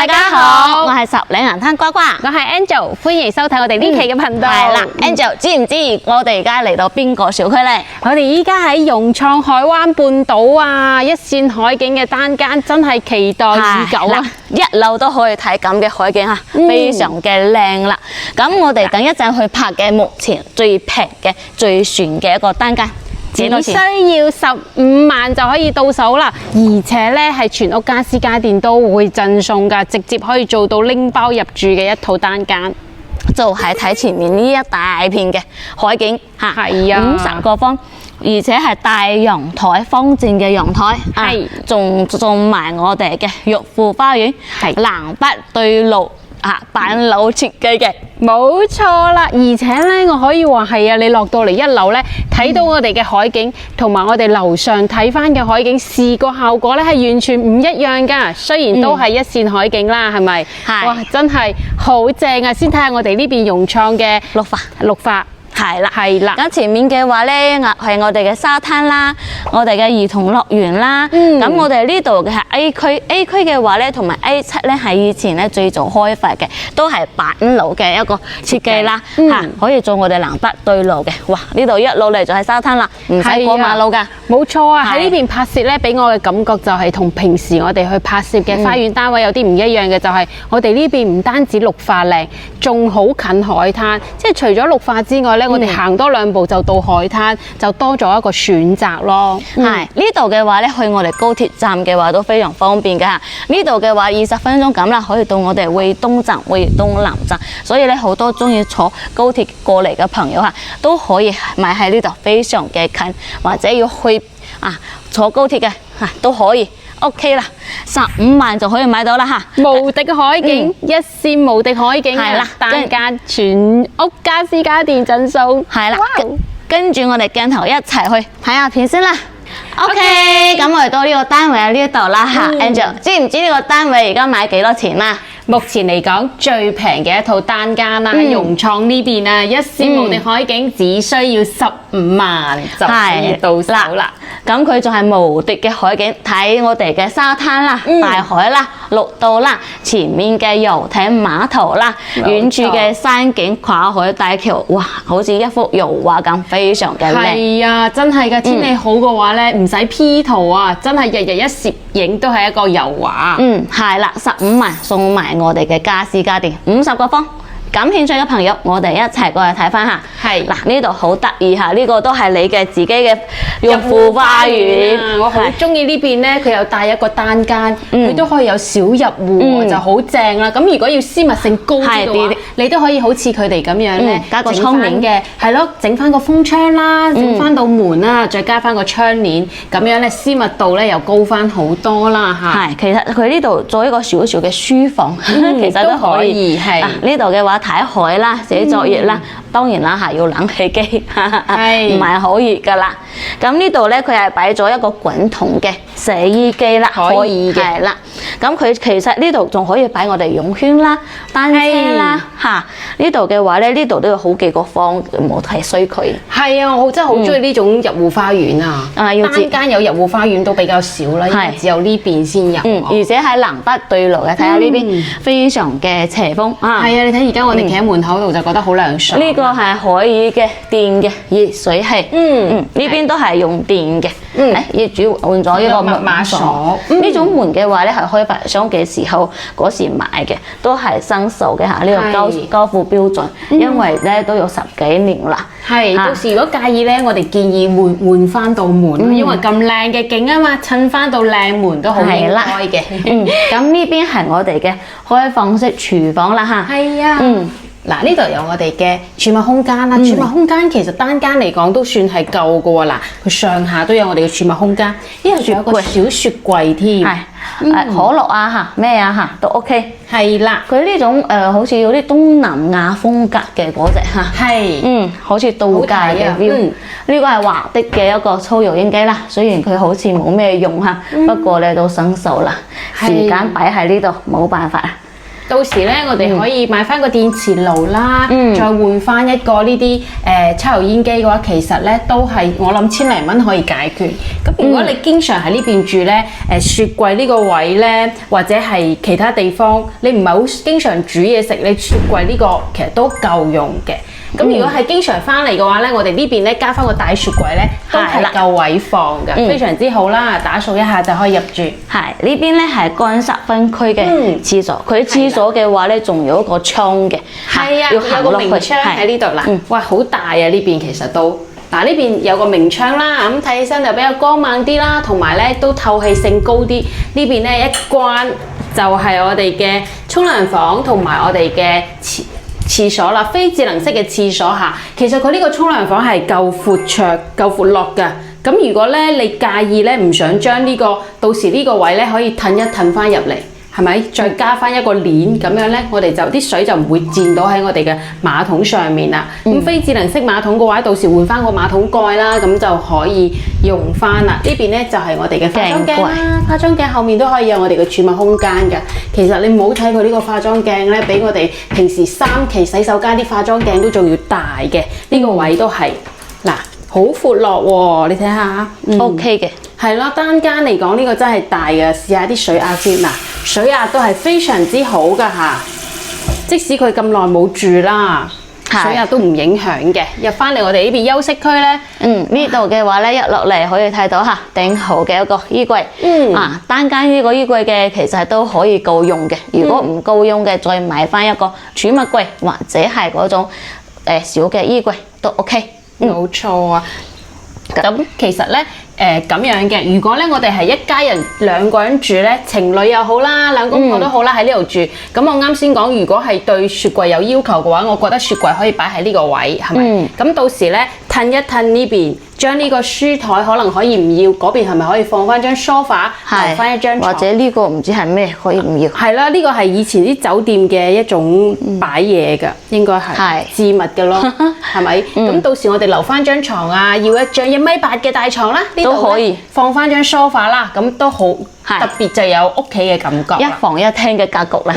大家好，我係十里銀灘瓜瓜，我係 Angel，歡迎收睇我哋呢期嘅頻道。係啦，Angel 知唔知我哋而家嚟到邊個小區呢？我哋依家喺融創海灣半島啊，一線海景嘅單間，真係期待已久啊！一樓都可以睇咁嘅海景啊，非常嘅靚啦。咁我哋等一陣去拍嘅目前最平嘅、最船嘅一個單間。只需要15萬就可以到手啦，而且咧係全屋家私家電都會贈送㗎，直接可以做到拎包入住嘅一套單間。就係睇前面呢一大片嘅海景嚇，係啊50個方，而且係大陽台，方正嘅陽台，係仲種埋我哋嘅玉富花園，係南北對路。板樓設計嘅，冇錯啦！而且咧，我可以話係啊，你落到嚟一樓咧，睇到我哋嘅海景，同埋我哋樓上睇翻嘅海景，視覺效果咧係完全唔一樣㗎。雖然都係一線海景啦，係咪？係。哇，真係好正啊！先睇下我哋呢邊融創嘅綠化。係啦，係啦。咁前面嘅話咧，係我哋嘅沙灘啦，我哋嘅兒童樂園啦。咁我哋呢度嘅係 A 區，A 區嘅話咧，同埋 A7咧係以前咧最早開發嘅，都係板樓嘅一個設計啦。可以做我哋南北對路嘅。哇！呢度一路嚟就係沙灘啦，唔使過馬路㗎。冇錯啊！喺呢邊拍攝咧，俾我嘅感覺就係同平時我哋去拍攝嘅花園單位有啲唔一樣嘅，就係我哋呢邊唔單止綠化靚，仲好近海灘。即係除咗綠化之外咧，我哋行多2步就到海灘，就多咗一個選擇咯。係呢度嘅話咧，去我哋高鐵站嘅話都非常方便㗎嚇。呢度嘅話20分鐘咁啦，可以到我哋匯東站、匯東南站。所以咧，好多中意坐高鐵過嚟嘅朋友嚇，都可以買喺呢度，非常嘅近。或者要去坐高鐵嘅嚇都可以。OK 啦，15萬就可以買到啦嚇！無敵海景，一線無敵海景係啦，單間全屋家私家電贈送係啦。跟住我哋鏡頭一齊去睇下片先啦。OK，咁我哋到呢個單位喺呢度啦嚇。Angel， 知唔知呢個單位而家買幾多錢啊？目前嚟講最平嘅一套單間啦，喺融創呢邊啊，一線無敵海景，只需要15萬就可以到手啦。咁佢仲係無敵嘅海景，睇我哋嘅沙灘啦、大海啦、綠道啦、前面嘅遊艇碼頭啦、遠處嘅山景、跨海大橋，哇，好似一幅油畫咁，非常嘅靚。係啊，真係㗎，天氣好嘅話咧，唔使 P 圖啊，真係日日一攝影都係一個油畫。係啦，15萬送埋我哋嘅家私家電50個方。感興趣嘅朋友，我哋一齊過嚟睇翻下。係嗱，呢度好得意嚇，呢個都係你嘅自己嘅玉富花園。我好中意呢邊咧，佢有帶一個單間，佢都可以有小入戶，就好正啦。咁如果要私密性高啲嘅話，你都可以好似佢哋咁樣咧，加個窗簾嘅，係咯，整翻個風窗啦，整翻道門啦，再加翻個窗簾，咁樣咧私密度咧又高翻好多啦嚇。係，其實佢呢度做一個小小嘅書房，其實都可以。係呢度嘅話，睇海啦，寫作業啦，當然啦嚇，要冷氣機，唔係好熱噶啦。咁呢度咧，佢係擺咗一個滾筒嘅洗衣機啦，可以嘅。係啦，咁佢其實呢度仲可以擺我哋泳圈啦、單車啦嚇。呢度嘅話咧，呢度都有好幾個方，冇睇衰佢。係啊，我真係好中意呢種入戶花園啊！單間有入戶花園都比較少啦，因為只有呢邊先有。而且喺南北對路嘅，睇下呢邊非常嘅斜風啊！係啊，你睇而家我哋企喺門口度就覺得好涼爽。呢個係可以嘅電嘅熱水器，呢邊都係用電嘅。業主換咗呢個密碼鎖。呢種門嘅話咧係開發商嘅時候嗰時買嘅，都係新售嘅嚇，呢個交付標準，因為咧都有10幾年啦。係，到時如果介意咧，我哋建議換翻道門，因為咁靚嘅景啊嘛，襯翻道靚門都好應該嘅。咁呢邊係我哋嘅開放式廚房啦嚇。係啊。嗱，呢度有我哋嘅儲物空間啦，儲物空間其實單間嚟講都算係夠嘅喎。嗱，佢上下都有我哋嘅儲物空間，呢度仲有個小雪櫃添。係，可樂啊嚇，咩啊嚇都 OK。係啦，佢呢種好似有啲東南亞風格嘅嗰隻嚇。係，好似度假嘅 view。呢個係華的嘅一個粗油煙機啦，雖然佢好似冇咩用嚇，不過咧都生鏽啦，時間擺喺呢度冇辦法。到時咧我哋可以買翻個電磁爐啦，再換翻一個呢啲抽油煙機嘅話，其實咧都係我諗千零蚊可以解決。咁如果你經常喺呢邊住咧，雪櫃呢個位咧，或者係其他地方，你唔係好經常煮嘢食，你雪櫃呢個其實都夠用嘅。咁如果係經常翻嚟嘅話咧，我哋呢邊咧加翻個大雪櫃咧，都係夠位放嘅，非常之好啦。打掃一下就可以入住。係呢邊咧係乾濕分區嘅廁所，佢廁所嘅話咧仲有一個窗嘅，係啊，有個明窗喺呢度啦。哇，好大啊！呢邊其實都嗱，呢邊有個明窗啦，咁睇起身就比較光猛啲啦，同埋咧都透氣性高啲。呢邊咧一關就係我哋嘅沖涼房同埋我哋嘅廁所啦，非智能式嘅廁所嚇，其實佢呢個沖涼房係夠闊綽、夠闊落㗎。咁如果咧你介意咧，唔想將呢個到時呢個位咧可以褪一褪翻入嚟，係咪？再加翻一個鏈咁樣咧，我哋就啲水就唔會濺到喺我哋嘅馬桶上面啦。咁非智能式馬桶嘅話，到時換翻個馬桶蓋啦，咁就可以用翻啦。呢邊咧就係我哋嘅化妝鏡啦，化妝鏡後面都可以有我哋嘅儲物空間㗎。其實你唔好睇佢呢個化妝鏡咧，比我哋平時3期洗手間啲化妝鏡都仲要大嘅。呢個位都係嗱，好闊落喎，你睇下，OK 嘅。係咯，單間嚟講呢個真係大嘅，試下啲水壓先嗱，水壓都係非常之好㗎嚇，即使佢咁耐冇住啦，水壓都唔影響嘅。入翻嚟我哋呢邊休息區咧，呢度嘅話咧一落嚟可以睇到嚇頂好嘅一個衣櫃，單間呢個衣櫃嘅其實都可以夠用嘅。如果唔夠用嘅，再買翻一個儲物櫃或者係嗰種小嘅衣櫃都 OK。冇錯啊。咁其實咧，咁樣嘅，如果咧我哋係一家人2個人住咧，情侶又好啦，兩公婆都好啦，喺呢度住。咁我啱先講，如果係對雪櫃有要求嘅話，我覺得雪櫃可以擺喺呢個位，係咪？咁到時咧，褪一褪呢邊，將呢個書台可能可以唔要，嗰邊係咪可以放翻張 sofa， 留翻一張床？或者呢個唔知係咩可以唔要？係啦，呢個係以前啲酒店嘅一種擺嘢㗎，應該係置物嘅咯，係咪？咁到時我哋留翻張床啊，要一張1.8米嘅大床啦，呢度可以放翻張 sofa 啦，咁都好特別，就有屋企嘅感覺，一房一廳嘅格局啦。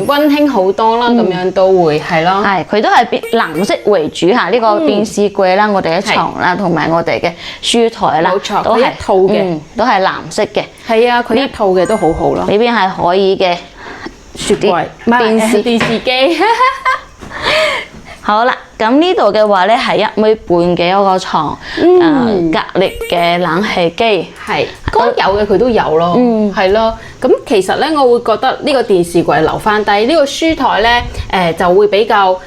溫馨好多啦，咁樣都會係咯。係，佢都係藍色為主嚇，呢個電視櫃啦，我哋嘅床啦，同埋我哋嘅書台啦，冇錯，都係一套嘅，都係藍色嘅。係啊，佢一套嘅都好好咯。呢邊係可以嘅雪櫃、電視機。好啦，咁呢度嘅話咧係1.5米嘅一個床，格力嘅冷氣機，係該有嘅佢都有咯，係咯。咁其實咧，我會覺得呢個電視櫃留翻低，呢個書台咧，就會比較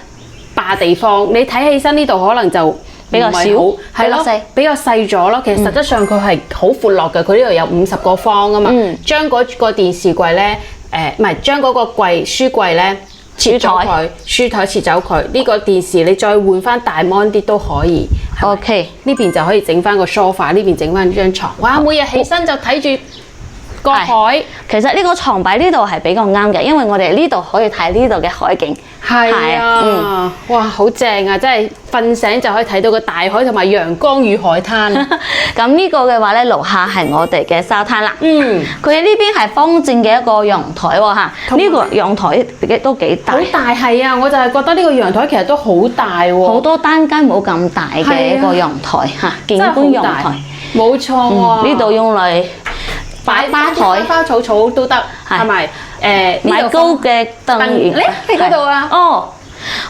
霸地方。你睇起身呢度可能就比較少，係咯，比較細咗咯。其實實質上佢係好闊落嘅，佢呢度有50個方啊嘛。將嗰個電視櫃咧，唔係將嗰個書櫃咧。切咗佢，書台切走佢，呢個電視你再換翻大 mon 啲都可以。OK，呢邊就可以整翻個 sofa， 呢邊整翻張床。哇，每日起身就睇住個海。其實呢個床擺呢度係比較啱嘅，因為我哋呢度可以睇呢度嘅海景。係啊，哇，好正啊！真係瞓醒就可以睇到個大海同埋陽光與海灘。咁呢個嘅話咧，樓下係我哋嘅沙灘啦。佢呢邊係方正嘅一個陽台喎嚇。呢個陽台都幾大。好大係啊！我就係覺得呢個陽台其實都好大喎。好多單間冇咁大嘅一個陽台嚇，景觀陽台。冇錯喎。呢度用嚟擺花台、花草都得，係咪？買高嘅凳喺嗰度啊！哦，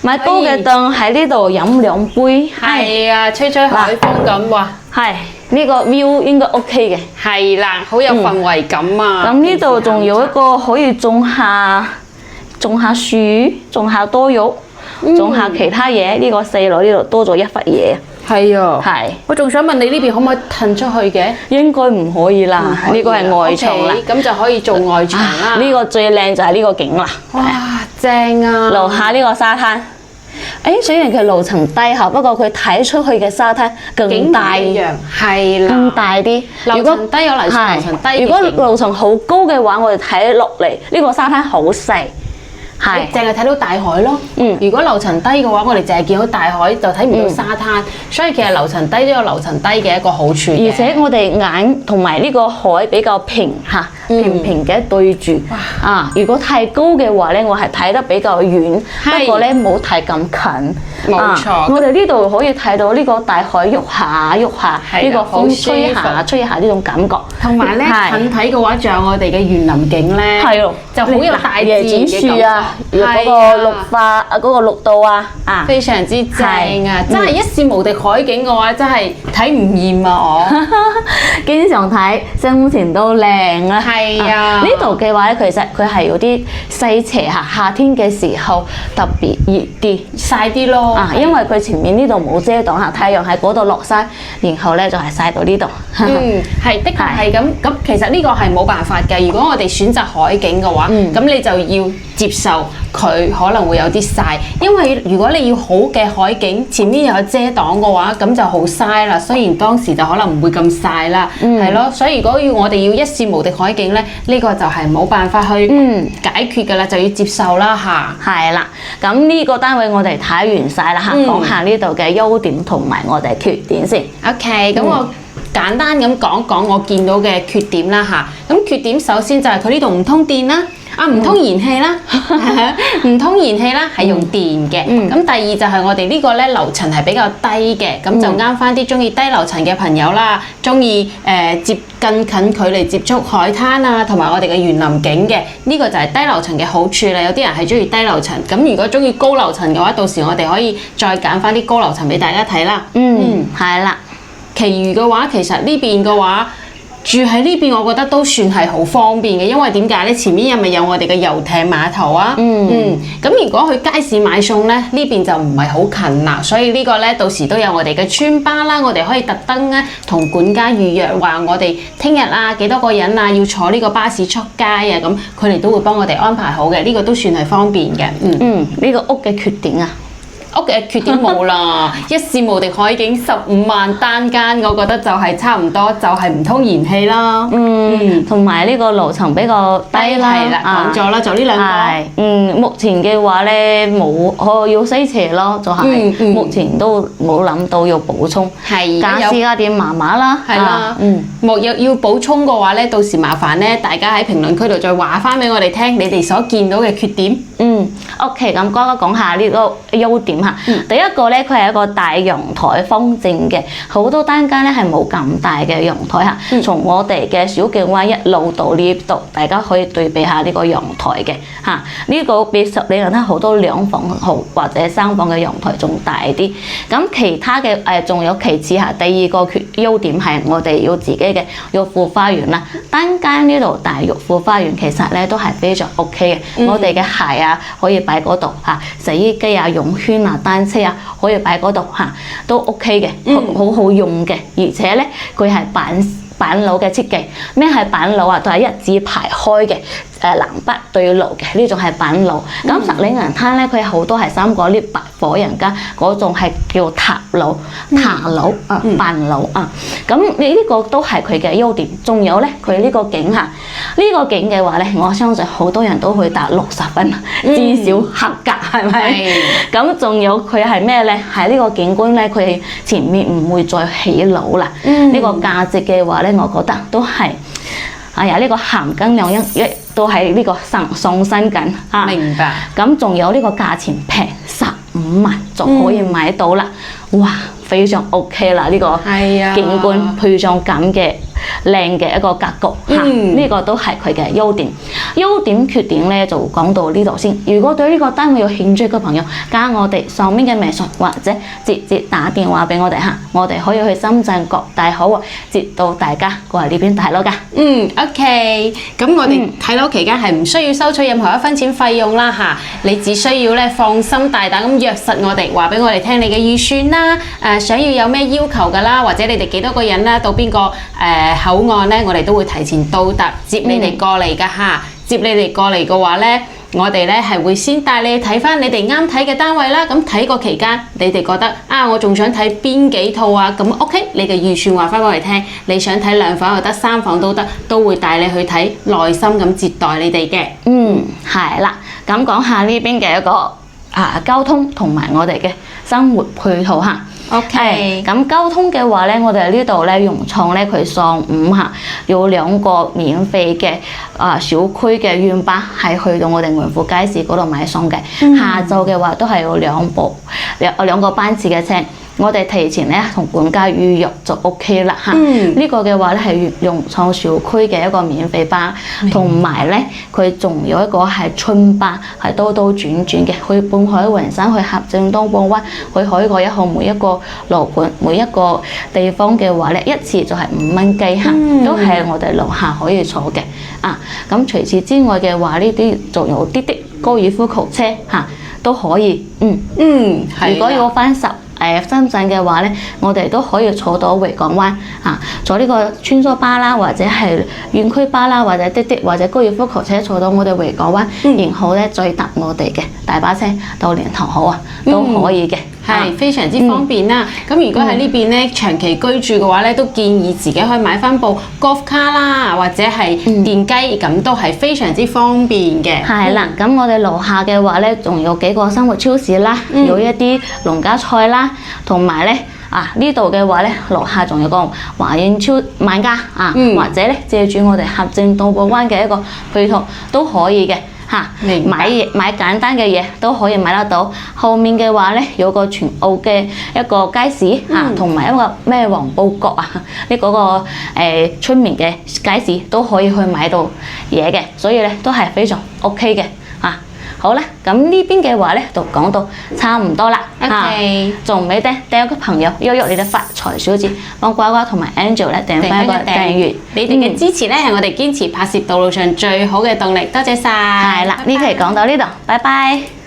買高嘅凳喺呢度飲2杯，係啊，吹吹海風咁哇！係呢個 view 應該 OK 嘅，係啦，好有氛圍感啊！咁呢度仲有一個可以種下樹、種下多肉、種下其他嘢。呢個4樓呢度多咗一忽嘢。係啊，係。我仲想問你呢邊可唔可以騰出去嘅？應該唔可以啦，呢個係外牆啦。咁就可以做外牆啦。呢個最靚就係呢個景啦。哇，正啊！樓下呢個沙灘，雖然佢樓層低下，不過佢睇出去嘅沙灘更大一樣，係啦，更大啲。樓層低有樓層低。如果樓層好高嘅話，我哋睇落嚟呢個沙灘好細。係淨係睇到大海咯。如果樓層低嘅話，我哋淨係見到大海，就睇唔到沙灘。所以其實樓層低都有樓層低嘅一個好處。而且我哋眼同埋呢個海比較平嚇，平嘅對住。如果太高嘅話咧，我係睇得比較遠，不過咧冇睇咁近。冇錯。我哋呢度可以睇到呢個大海喐下喐下，呢個風吹下吹下呢種感覺。同埋咧近睇嘅話，仲有我哋嘅園林景咧，就好有大自然嘅感覺。嗰個綠化啊，嗰個綠道啊，非常之正啊！真係一視無敵海景嘅話，真係睇唔厭啊！我經常睇，心情都靚啦。係啊，呢度嘅話咧，其實佢係有啲西斜嚇，夏天嘅時候特別熱啲，曬啲咯。因為佢前面呢度冇遮擋嚇，太陽喺嗰度落山，然後咧就係曬到呢度。係的確係咁。咁其實呢個係冇辦法嘅。如果我哋選擇海景嘅話，咁你就要接受佢可能會有啲曬，因為如果你要好嘅海景，前面又有遮擋嘅話，咁就好嘥啦。雖然當時就可能唔會咁曬啦，係咯。所以如果我哋要一視無敵海景咧，呢個就係冇辦法去解決㗎啦，就要接受啦嚇。係啦，咁呢個單位我哋睇完晒啦嚇，講下呢度嘅優點同埋我哋缺點先。OK，咁我簡單咁講講我見到嘅缺點啦嚇。咁缺點首先就係佢呢度唔通電啦。唔通燃氣啦，唔通燃氣啦，係用電嘅。咁第二就係我哋呢個咧樓層係比較低嘅，咁就啱翻啲中意低樓層嘅朋友啦，中意接近距離接觸海灘啊，同埋我哋嘅園林景嘅。呢個就係低樓層嘅好處啦。有啲人係中意低樓層，咁如果中意高樓層嘅話，到時我哋可以再揀翻啲高樓層俾大家睇啦。係啦。其餘嘅話，其實呢邊嘅話，住喺呢邊，我覺得都算係好方便嘅，因為點解咧？前面又咪有我哋嘅遊艇碼頭啊。咁如果去街市買餸咧，呢邊就唔係好近啦，所以呢個咧到時都有我哋嘅村巴啦，我哋可以特登咧同管家預約，話我哋聽日啊幾多個人啊要坐呢個巴士出街啊，咁佢哋都會幫我哋安排好嘅，呢個都算係方便嘅。呢個屋嘅缺點啊。屋嘅缺點冇啦，一視無敵海景15萬單間，我覺得就係差唔多，就係唔通燃氣啦。同埋呢個樓層比較低啦。係啦，講咗啦，就呢兩個。目前嘅話咧冇，要西斜咯，就係目前都冇諗到要補充。係。家私家電麻麻啦。係啦。冇要補充嘅話咧，到時麻煩咧，大家喺評論區度再話翻俾我哋聽，你哋所見到嘅缺點。OK， 咁哥哥講下呢個優點嚇。第一個咧，佢係一個大陽台方正嘅，好多單間咧係冇咁大嘅陽台嚇。從我哋嘅小徑灣一路到呢度，大家可以對比下呢個陽台嘅嚇。呢個比實你睇好多兩房號或者三房嘅陽台仲大啲。咁其他嘅仲有其次嚇。第二個優點係我哋要自己嘅玉富花園啦。單間呢度大玉富花園其實咧都係非常 OK 嘅。我哋嘅鞋啊可以擺嗰度嚇，洗衣機啊、泳圈啊、單車啊可以擺嗰度嚇，都 OK 嘅，好好用嘅。而且咧佢係板樓嘅設計。咩係板樓啊？都係一字排開嘅，南北對路嘅，呢種係板樓。咁實嶺銀灘咧，佢好多係3個呢白火人家嗰種係叫塔樓、板樓啊。咁呢個都係佢嘅優點。仲有咧，佢呢個景嚇，呢個景嘅話咧，我相信好多人都會打60分，至少合格，係咪？咁仲有佢係咩咧？係呢個景觀咧，佢前面唔會再起樓啦。呢個價值嘅話咧，我覺得都係，呢個含金量一都喺呢個上升緊啊！明白。咁仲有呢個價錢平15萬就可以買到啦！哇，非常 OK 啦！呢個景觀配上咁嘅靚嘅一個格局嚇，呢個都係佢嘅優點。優點缺點咧就講到呢度先。如果對呢個單位有興趣嘅朋友，加我哋上面嘅微信或者直接打電話俾我哋嚇，我哋可以去深圳各大口岸接到大家過嚟呢邊睇樓㗎。OK。咁我哋睇樓期間係唔需要收取任何1分錢費用啦嚇，你只需要咧放心大膽咁約實我哋，話俾我哋聽你嘅預算啦，想要有咩要求㗎啦，或者你哋幾多個人啦，到邊個口岸咧，我哋都會提前到達接你哋過嚟㗎嚇。接你哋過嚟嘅話咧，我哋咧係會先帶你睇翻你哋啱睇嘅單位啦。咁睇個期間，你哋覺得我仲想睇邊幾套啊？咁 OK，你嘅預算話翻我哋聽，你想睇2房又得，3房都得，都會帶你去睇，耐心咁接待你哋嘅。係啦。咁咁講下呢邊嘅一個交通同埋我哋嘅生活配套嚇。OK，咁交通嘅話咧，我哋呢度咧融創咧佢上午有2個免費嘅小區嘅院巴係去到我哋門戶街市嗰度買餸嘅。下晝嘅話都係有兩個班次嘅車。我哋提前咧同管家預約就 OK 啦嚇。呢個嘅話咧係融創小區嘅一個免費巴，同埋咧佢仲有一個係春巴，係兜兜轉轉嘅，去半海雲山、去合正東半灣、去海角1號每一個樓盤、每一個地方嘅話咧，一次就係5蚊雞嚇，都係我哋樓下可以坐嘅。咁除此之外嘅話，呢啲仲有滴滴高爾夫球車嚇都可以。如果要翻深圳嘅話咧，我哋都可以坐到維港灣坐呢個穿梭巴啦，或者係園區巴啦，或者滴滴或者高爾夫球車坐到我哋維港灣，然後咧再搭我哋嘅大巴車到蓮塘口都可以嘅。係非常之方便啦。咁如果喺呢邊咧長期居住嘅話咧，都建議自己可以買翻部 golf 卡啦，或者係電雞，咁都係非常之方便嘅。係啦，咁我哋樓下嘅話咧，仲有幾個生活超市啦，有一啲農家菜啦，同埋咧呢度嘅話咧，樓下仲有個華苑超萬家或者咧借住我哋合正東半灣嘅一個配套都可以嘅。買簡單嘅嘢都可以買得到。後面嘅話咧，有個全澳嘅一個街市同埋一個咩黃埔角呢嗰個出面嘅街市都可以去買到嘢嘅，所以咧都係非常 OK 嘅。好啦，咁呢邊嘅話咧就講到差唔多啦。仲未訂嘅朋友，喐喐你哋發財小子，幫呱呱同埋 Angel 咧訂翻個訂閱。你哋嘅支持咧係我哋堅持拍攝道路上最好嘅動力，多謝晒。係啦，呢期講到呢度，拜拜。